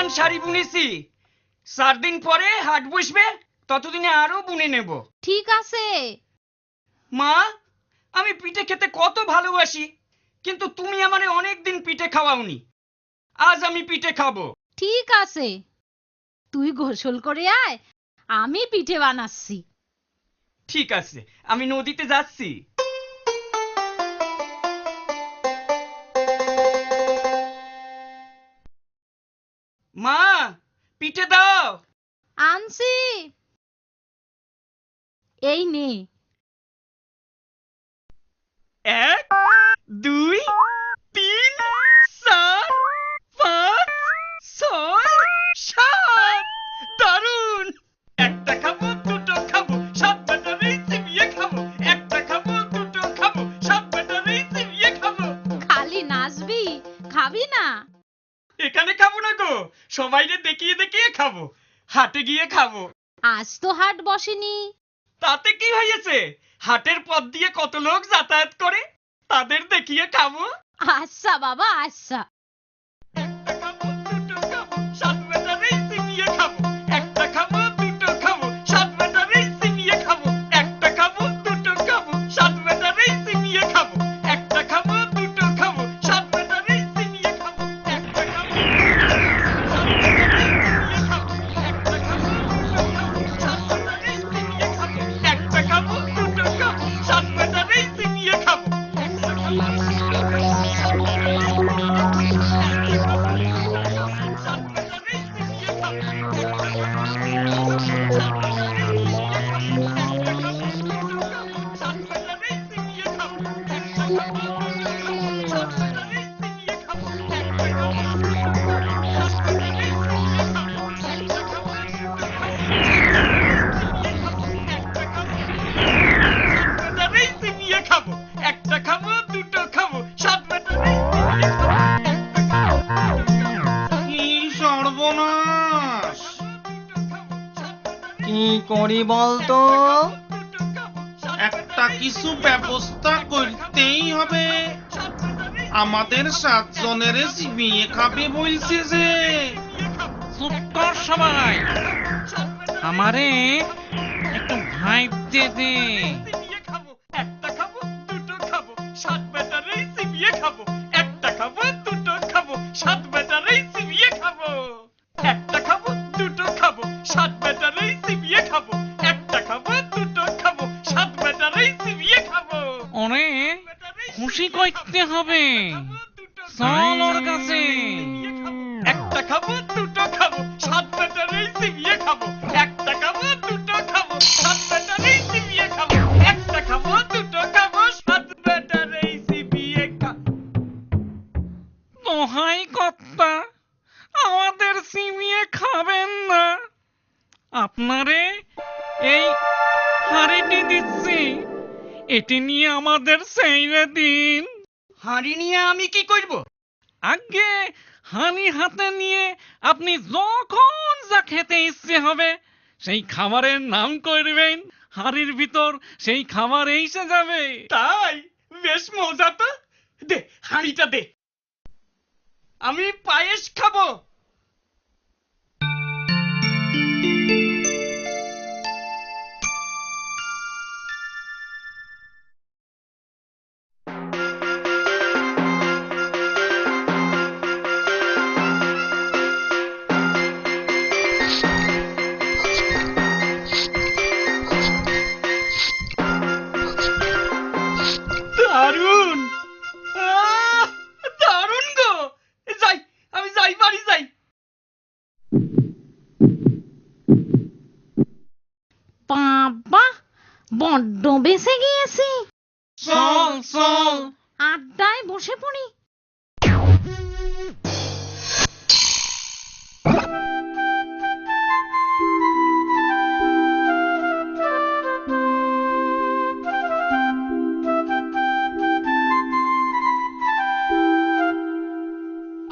পরিমাণ শাড়ি বুনেছি, 4 দিন পরে হাট বসবে, ততদিনে আরো বুনে নেব। ঠিক আছে। মা, আমি পিঠে খেতে কত ভালোবাসি, কিন্তু তুমি আমারে অনেকদিন পিঠে খাওয়াওনি। আজ আমি পিঠে খাবো। ঠিক আছে, তুই গোসল করে আয়, আমি পিঠে বানাচ্ছি। ঠিক আছে, আমি নদীতে যাচ্ছি। মা, পিঠে দাও। আনছি, এই নে। 1 2 3 4 5 6 7। দারুন! একটা খাবো, দুটো খাবো, 7 ব্যাটারি চিবিয়ে খাবো। একটা খাবো, দুটো খাবো, 7 ব্যাটারি চিবিয়ে খাবো। খালি নাচবি, খাবি না? এখানে খাবো না গো, সবাইকে দেখিয়ে দেখিয়ে খাবো। হাটে গিয়ে খাবো। আজ তো হাট বসেনি। তাতে কি হয়েছে? হাটের পথ দিয়ে কত লোক যাতায়াত করে, তাদের দেখিয়ে খাবো। আচ্ছা বাবা, আচ্ছা। একটা খাবো, দুটো খাবো, 7 ব্যাটারি চিবিয়ে খাবো। একটা খাবো, দুটো খাবো, 7 ব্যাটারি চিবিয়ে খাবো। একটা খাবো, দুটো খাবো, 7 ব্যাটারি চিবিয়ে খাবো। একটা খাবো, দুটো খাবো, 7 ব্যাটারি চিবিয়ে খাবো। একটা খাবো, একটা খাবো, দুটো খাবো, 7 ব্যাটারি চিবিয়ে খাবো। একটা খাবো, দুটো খাবো, 7 ব্যাটারি কি সর্বনাশ! কি করি বলতো? একটা কিছু ব্যবস্থা করতেই হবে। আমাদের 7 জনের চিবিয়ে খাবে বলছে যে। চুপ কর সবাই, আমারে একটু ভাইতে দে। একটা খাবো, দুটো খাবো, 7 ব্যাটারি চিবিয়ে খাবো। একটা খাবো, দুটো খাবো, 7 ব্যাটারি চিবিয়ে খাবো। একটা খাবো, দুটো খাবো, 7 ব্যাটারি চিবিয়ে খাবো। একটা খাবো, দুটো খাবো, 7 ব্যাটারি চিবিয়ে খাবো। ওরে খুশি করতে হবে, চল ওর কাছে। একটা খাবো, দুটো খাবো, 7 ব্যাটারি চিবিয়ে খাবো। একটা খাবো, দুটো খাবো, 7 ব্যাটারি চিবিয়ে খাবো। একটা খাবো, দুটো খাবো, 7 ব্যাটারি চিবিয়ে খাবো। দোহাই কর্তা, আমাদের চিবিয়ে খাবেন না। আপনারে এই হাড়িটি দিচ্ছি, এটি নিয়ে আমাদের সেইরে দিন। হাঁড়ি নিয়ে আমি কি করব? আগে হানি হাতে নিয়ে আপনি যখন যা খেতে ইচ্ছে হবে সেই খাবারের নাম করবেন, হাড়ির ভিতর সেই খাবার এসে যাবে। তাই? বেশ মজা তো। দে, হাঁড়িটা দে। আমি পায়েস খাবো। দারুন! দারুন গো! যাই, আমি যাই, বাড়ি যাই। বাবা, বড্ড বেঁচে গিয়েছি। চল চল, আড্ডায় বসে পড়ি।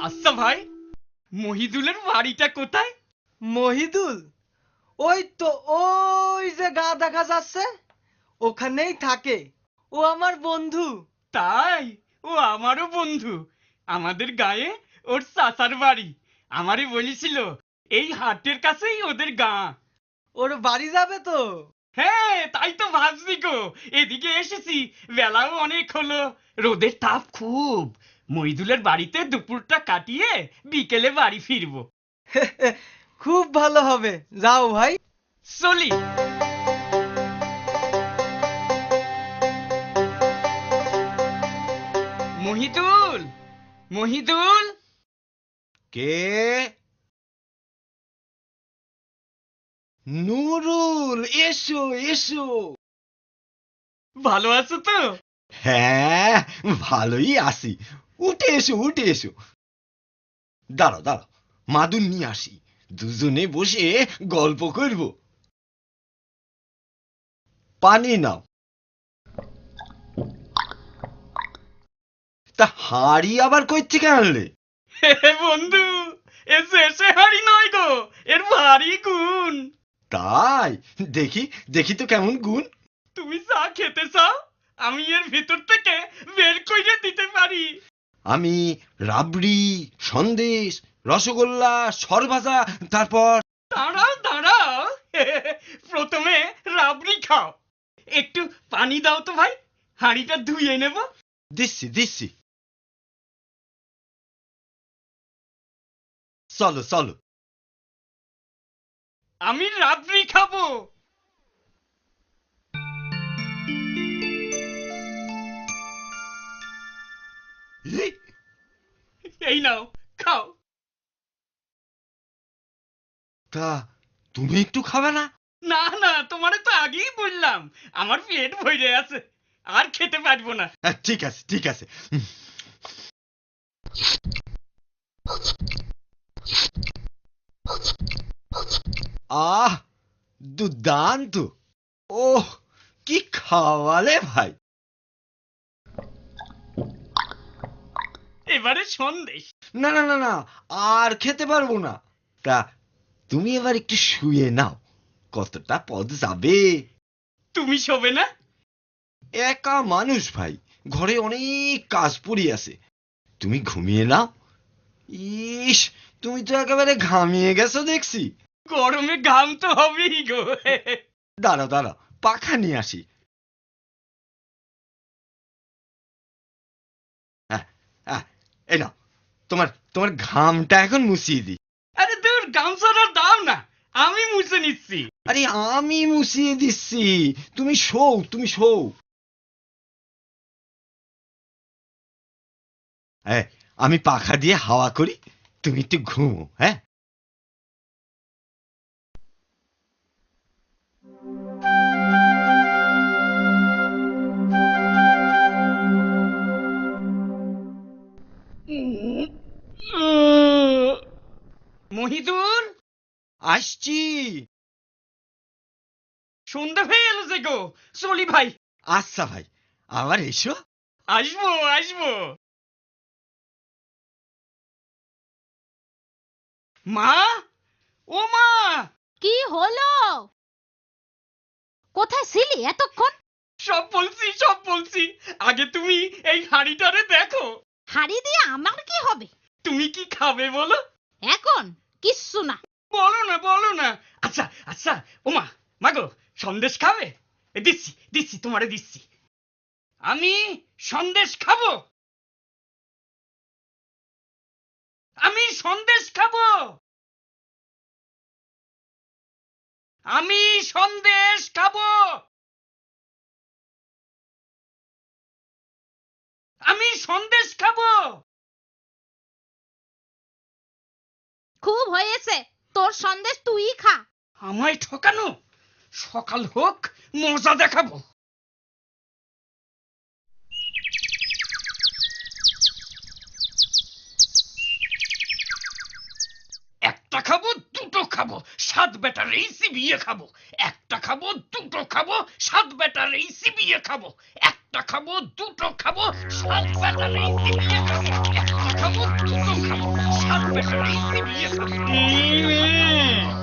আচ্ছা ভাই, মহিদুলের বাড়িটা কোথায়? মহিদুল? ওই তো, ওই যে গা দেখা যাচ্ছে, ওখানেই থাকে। ও আমার বন্ধু। তাই? ও আমারও বন্ধু। আমাদের গায়ে ওর চাচার বাড়ি। আমারই বলেছিল এই হাটের কাছেই ওদের গাঁ। ওর বাড়ি যাবে তো? হ্যাঁ তাই তো ভাবছি গো, এদিকে এসেছি, বেলাও অনেক হলো, রোদের তাপ খুব, মইদুলের বাড়িতে দুপুরটা কাটিয়ে বিকেলে বাড়ি ফিরবো। খুব ভালো হবে, যাও ভাই। চলি। মহিদুল, মহিদুল। কে? নুরুল, এসো এসো। ভালো আছো তো? হ্যাঁ, ভালোই আছি। উঠে এসো উঠে এসো। দাঁড়াও দাঁড়াও, মাদুর নিয়ে আসি, দুজনে বসে গল্প করব। পানি নাও। তা হাড়ি আবার কই থেকে আনলে? বন্ধু, এসে এসে হাড়ি নয় গো, এর ভারী গুণ। তাই? দেখি দেখি তো কেমন গুণ। তুমি চা খেতে চাও, আমি এর ভিতর থেকে বের করে দিতে পারি। আমি রাবড়ি, সন্দেশ, রসগোল্লা, সরভাজা, তারপর দাঁড়াও দাঁড়াও, প্রথমে রাবড়ি খাও। একটু পানি দাও তো ভাই, হাঁড়িটা ধুয়ে নেব। দিচ্ছি দিচ্ছি। চলো চলো। আমি রাবড়ি খাবো। এই নাও, খাও। তা তুমি একটু খাবে না? না না, তোমারে তো আগেই বললাম আমার পেট ভরে আছে, আর খেতে পারবো না। ঠিক আছে ঠিক আছে। আহ, দুর্দান্ত। ওহ, কি খাওয়ালে ভাই। এবারে সন্দেশ। না না না না, আর খেতে পারবো না। তা তুমি এবার একটু শুয়ে নাও, কতটা পথ যাবে। তুমি শোবে না? একা মানুষ ভাই, ঘরে অনেক কাজ পড়ে আছে, তুমি ঘুমিয়ে নাও। ইস, তুমি তো একেবারে ঘামিয়ে গেছো দেখছি। গরমে ঘাম তো হবেই গো। দাঁড়াও দাঁড়াও, পাখা নিয়ে আসি। এই নাও, তোমার তোমার ঘামটা এখন মুছিয়ে দিই। আরে দূর, গামছাটা দাও না, আমি মুছে নিচ্ছি। আরে আমি মুছিয়ে দিচ্ছি, তুমি শোও তুমি শোও। আমি পাখা দিয়ে হাওয়া করি, তুমি একটু ঘুমো। হ্যাঁ, মহিদুল, আসছি। সন্ধ্যা হয়ে এলো যে গো, চলি ভাই। আচ্ছা ভাই, আবার এসো। আসবো আসবো। মা, ও মা। কি হলো? কোথায় ছিলি এতক্ষণ? সব বলছি সব বলছি, আগে তুমি এই হাঁড়িটারে দেখো। হাড়ি দিয়ে আমার কি হবে? তুমি কি খাবে বলো? এখন কিচ্ছু না। বলো না বলো না। আচ্ছা আচ্ছা, ও মা, মাগো, সন্দেশ খাবে? দিচ্ছি দিচ্ছি, তোমারে দিচ্ছি। আমি সন্দেশ খাবো, আমি সন্দেশ খাবো, আমি সন্দেশ খাবো, আমি সন্দেশ খাবো। খুব হয়েছে, তোর সন্দেশ তুই খা। আমায় ঠকানো, সকাল হোক মজা দেখাবো। একটা খাবো দুটো খাবো, সাত বেটার এই চিবিয়ে খাবো। একটা খাবো দুটো খাবো, সাত বেটার এই চিবিয়ে খাবো। একটা খাবো দুটো খাবো, সাত বেটার এই চিবিয়ে খাবো। একটা খাবো দুটো খাবো, সাত বেটার এই চিবিয়ে খাবো।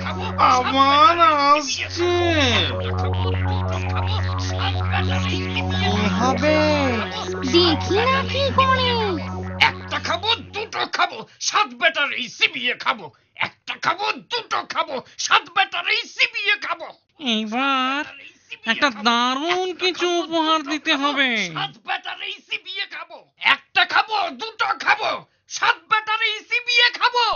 খাবো, আবার আসছে। খাবো দুটো খাবো, সাত বেটার এই চিবিয়ে কি হবে? দেখি না কি করে। একটা খাবো দুটো দুটো খাবো, সাত বেটারই চিবিয়ে খাবো। একটা খাবো, দুটো খাবো, সাত বেটারই চিবিয়ে খাবো। এইবার একটা দারুণ কিছু উপহার দিতে হবে। সাত ব্যাটারি চিবিয়ে খাবো। একটা খাবো, দুটো খাবো, সাত ব্যাটারি চিবিয়ে খাবো।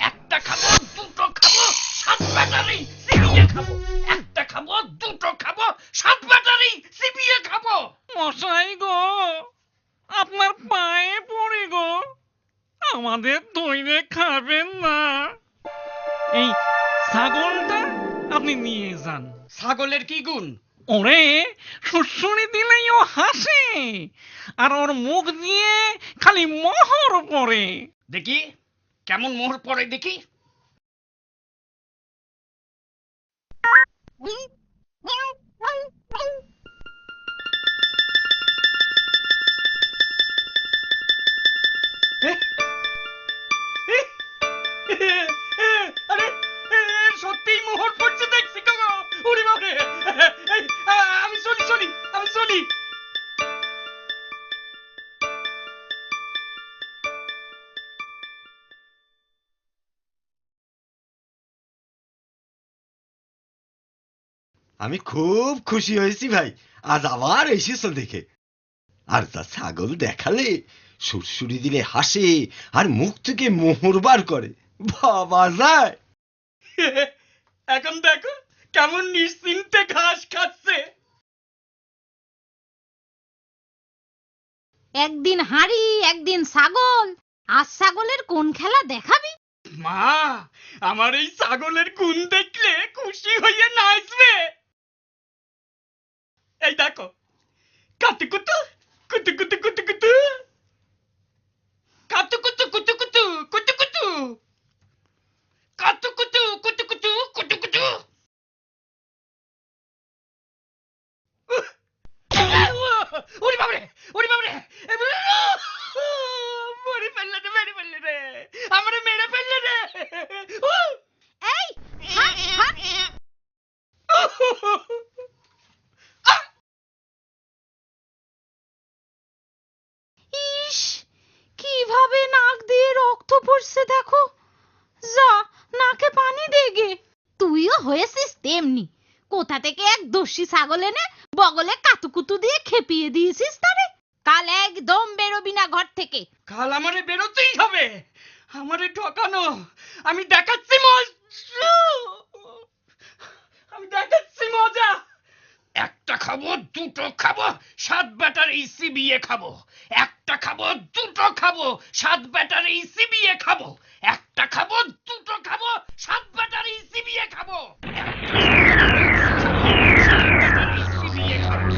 একটা খাবো, দুটো খাবো, সাত ব্যাটারি চিবিয়ে খাবো। একটা খাবো, দুটো খাবো, সাত ব্যাটারি চিবিয়ে খাবো। মশাই গো, আপনার পায়ে পড়ি গো, আমাদের ধইরে খাবেন না। এই ছাগলটা আপনি নিয়ে যান। ছাগলের কি গুণ? ওরে শুশুনি দিলেই ও হাসে, আর ওর মুখ দিয়ে খালি মোহর পড়ে। দেখি কেমন মোহর পড়ে দেখি। আরে সত্যিই মোহর পড়ছে দেখছি গো। ওরে বাবারে, আমি চলি চলি, আমি চলি। আমি খুব খুশি হয়েছি ভাই, আজ আবার এসেছো দেখে। আর তা ছাগল দেখালে সুরসুরি দিলে হাসে, আর মুখ থেকে মোহর বার করে, ভাবা যায়? এখন দেখো কেমন নিশ্চিন্তে ঘাস খাচ্ছে। একদিন হাঁড়ি একদিন ছাগল, আজ ছাগলের কোন খেলা দেখাবি? মা, আমার এই ছাগলের গুণ দেখলে খুশি হয়ে নাচবে। এই দেখো, কাতুকুতু কুতুকুতু কুতুকুতু, কাতুকুতু কুতুকুতু কুতুকুতু, কাতুকুতু কুতুকুতু কুতুকুতু। ওরে বাবারে, ওরে বাবারে, মেরে ফেললে রে, মেরে ফেললে রে, আমারে মেরে ফেললে রে। এই হাট, হাট। ইস, কিভাবে নাক দিয়ে রক্ত পড়ছে দেখো। যা, নাকে পানি দে গে। তুইও হয়েছিস তেমনি, কোথা থেকে এক দস্যি ছাগল এনে বগলে কাতুকুতু দিয়ে খেপিয়ে দিয়েছিস তারে। কাল একদম বেরোবি না ঘর থেকে। কাল আমারে বেরোতেই হবে, আমারে ঠকানো। আমি দেখাচ্ছি মজা, আমি দেখাচ্ছি মজা। একটা খাবো, দুটো খাবো, সাত ব্যাটারি চিবিয়ে খাবো। একটা খাবো, দুটো খাবো, সাত ব্যাটারি চিবিয়ে খাবো। একটা খাবো, দুটো খাবো, সাত ব্যাটারি চিবিয়ে খাবো। সাত ব্যাটারি চিবিয়ে খাবো।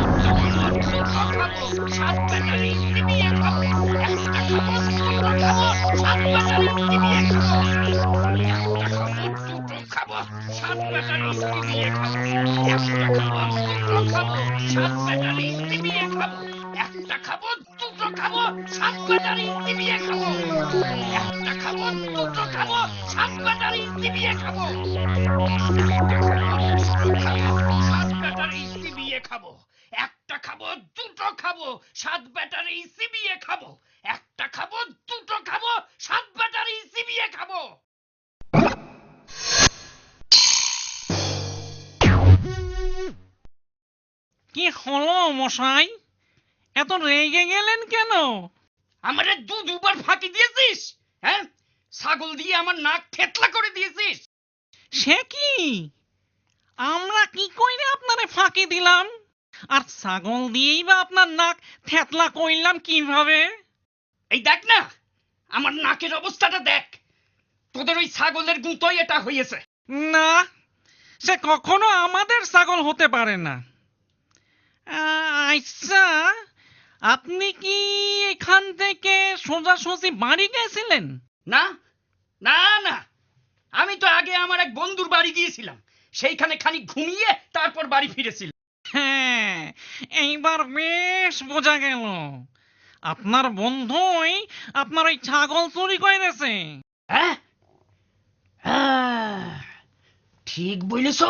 একটা খাবো, দুটো খাবো, সাত ব্যাটারি চিবিয়ে খাবো। একটা খাবো, দুটো খাবো, সাত ব্যাটারি চিবিয়ে খাবো। একটা খাবো, দুটো খাবো, সাত ব্যাটারি চিবিয়ে খাবো। একটা খাবো, দুটো খাবো, সাত ব্যাটারি চিবিয়ে খাবো। একটা খাবো, দুটো খাবো, সাত ব্যাটারি চিবিয়ে খাবো। সাত ব্যাটারি চিবিয়ে খাবো। একটা খাবো, দুটো খাবো, সাত ব্যাটারি চিবিয়ে খাবো। একটা খাবো, দুটো খাবো, সাত ব্যাটারি চিবিয়ে খাবো। কি হলো মশাই, এত রেগে গেলেন কেন? আমারে দুবার ফাঁকি দিয়েছিস, হ্যাঁ? ছাগল দিয়ে আমার নাক থেতলা করে দিয়েছিস। সে কি, আমরা কি কইরে আপনারে ফাঁকি দিলাম? আর ছাগল দিয়েই বা আপনার নাক থেতলা কইলাম কিভাবে? এই দেখ না, আমার নাকের অবস্থাটা দেখ। তোদের ওই ছাগলের গুঁতোই এটা হয়েছে। না, সে কখনো আমাদের ছাগল হতে পারে না। আচ্ছা, আপনি কি এখান থেকে সোজাসুজি বাড়ি গেছিলেন? না না না, আমি তো আগে আমার এক বন্ধুর বাড়ি গিয়েছিলাম, সেইখানে খানিক ঘুমিয়ে তারপর বাড়ি ফিরেছিলাম। হ্যাঁ, এইবার বেশ বোঝা গেল আপনার বন্ধুই আপনার ওই ছাগল চুরি করেছে। হ্যাঁ, ঠিক বলেছ।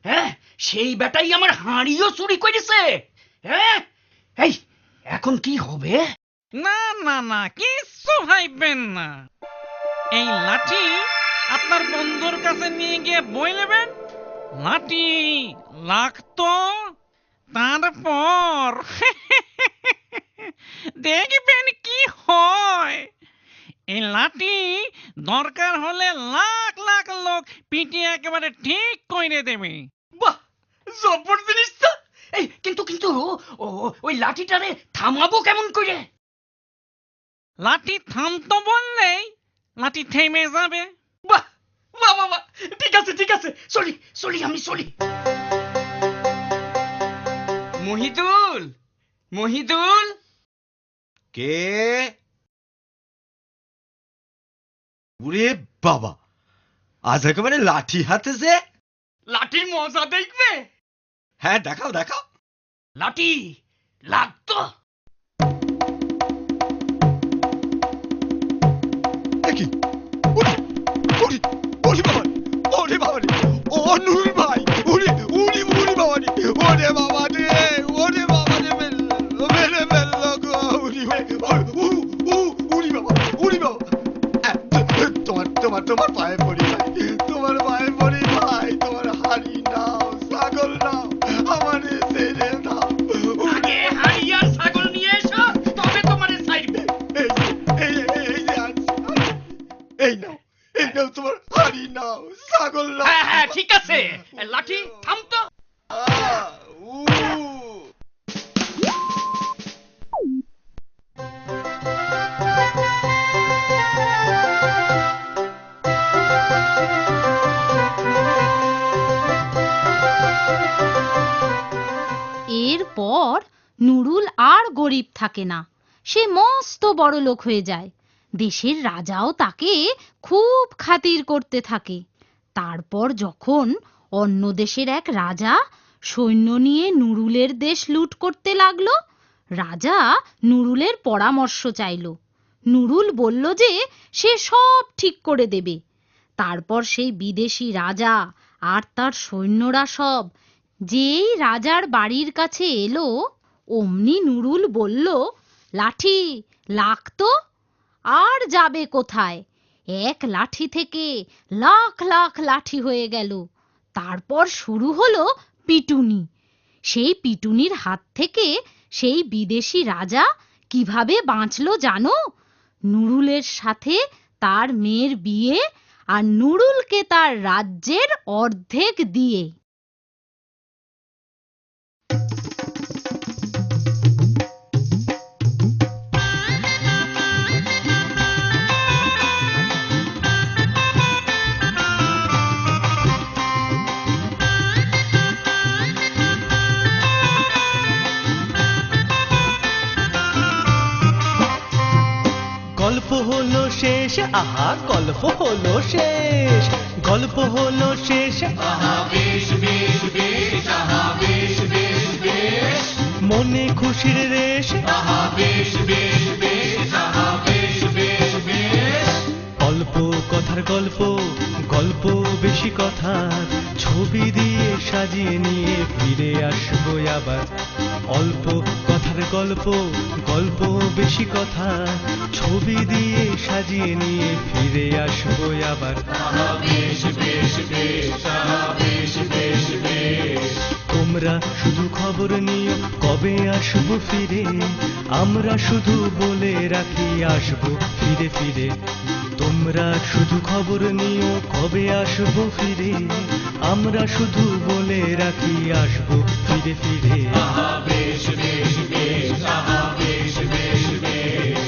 হ্যাঁ, সেই বেটাই আমার হাঁড়িও চুরি করেছে। হ্যাঁ, এই এখন কি হবে? না না না, কিচ্ছু ভাববেন না। এই লাঠি আপনার বন্ধুর কাছে নিয়ে গিয়ে বইলেবেন, লাঠি লাগতো, তারপর দেখবেন কি হয়। এই লাঠি দরকার হলে লাখ লাখ লোক পিটিয়ে একেবারে ঠিক করে দেবে। বাহ, জব্বর জিনিস তো। এই কিন্তু কিন্তু ওই লাঠিটারে থামাবো কেমন করে? লাঠি থামতো বললেই লাঠি থেমে যাবে। বাহ বাহ বাহ বাহ, ঠিক আছে ঠিক আছে, চলি চলি, আমি চলি। মহিদুল, মহিদুল। কে? ওরে বাবা, আজ একেবারে লাঠি হাতে যে। লাঠির মজা দেখবে? হ্যাঁ, দেখাও দেখাও। লাঠি লাগতো। দেখি। ওরে ওরে ওরে বাবা, ওরে বাবা রে, ও নুরুল ভাই, ওরে ওরে ওরে বাবা রে, ওরে বাবা রে, ওরে বাবা রে, মেরে ফেললো গো, ওরে ওরে বাবা, ওরে বাবা। তোমার পায়ে পড়ি ভাই, তোমার পায়ে পড়ি ভাই, তোমার হাড়ি নাও, ছাগল নাও, আমার ছেড়ে দাও। আগে হাড়ি আর ছাগল নিয়ে এসো, তবে তোমারে ছাড়বে। এই যে আনছি, এই নাও তোমার হাড়ি নাও, ছাগল নাও। হ্যাঁ হ্যাঁ ঠিক আছে, লাঠি থামতো। এরপর নুরুল আর গরিব থাকে না, সে মস্ত বড় লোক হয়ে যায়। দেশের রাজাও তাকে খুব খাতির করতে থাকে। তারপর যখন অন্য দেশের এক রাজা সৈন্য নিয়ে নুরুলের দেশ লুট করতে লাগলো, রাজা নুরুলের পরামর্শ চাইল। নুরুল বলল যে সে সব ঠিক করে দেবে। তারপর সেই বিদেশি রাজা আর তার সৈন্যরা সব যেই রাজার বাড়ির কাছে এলো, অমনি নুরুল বলল, লাঠি লাগতো, আর যাবে কোথায়? এক লাঠি থেকে লাখ লাখ লাঠি হয়ে গেল। তারপর শুরু হলো পিটুনি। সেই পিটুনির হাত থেকে সেই বিদেশি রাজা কিভাবে বাঁচলো জানো? নুরুলের সাথে তার মেয়ের বিয়ে, আর নুরুলকে তার রাজ্যের অর্ধেক দিয়ে। গল্প হলো শেষ, আহা গল্প হলো শেষ, গল্প হলো শেষ, আহা বেশ বেশ বেশ, আহা বেশ বেশ বেশ, মনে খুশির রেশ, আহা বেশ বেশ বেশ, আহা বেশ বেশ বেশ। অল্প কথার গল্প, গল্প বেশি কথার, ছবি দিয়ে সাজিয়ে নিয়ে ফিরে আসবো আবার। অল্প কথার গল্প, গল্প বেশি কথা, ছবি দিয়ে সাজিয়ে নিয়ে ফিরে আসবো আবার। বেশ বেশ বেশ, বেশ বেশ বেশ। তোমরা শুধু খবর নিও কবে আসবো ফিরে, আমরা শুধু বলে রাখি আসবো ফিরে ফিরে। তোমরা শুধু খবর নিও কবে আসবো ফিরে, আমরা শুধু বলে রাখি আসবো ফিরে ফিরে। বেশ বেশ বেশ, বেশ বেশ বেশ।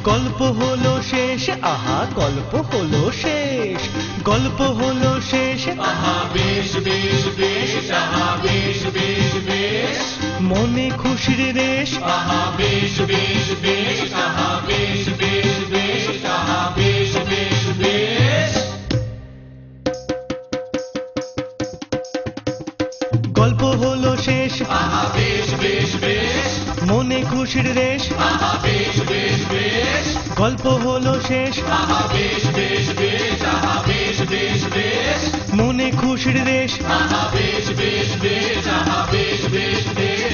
গল্প হলো শেষ, আহা গল্প হলো শেষ, গল্প হলো শেষ, আহা বেশ বেশ বেশ, আহা বেশ বেশ বেশ, মনে খুশির রেশ, আহা বেশ বেশ বেশ, আহা বেশ বেশ বেশ, আহা বেশ বেশ বেশ। গল্প হলো শেষ, আহা বেশ বেশ বেশ, মনে খুশির রেশ, আহা বেশ বেশ বেশ, গল্প হলো শেষ, আহা বেশ বেশ বেশ, আহা বেশ বেশ বেশ, মনে খুশির রেশ, আহা বেশ বেশ বেশ, আহা বেশ বেশ বেশ।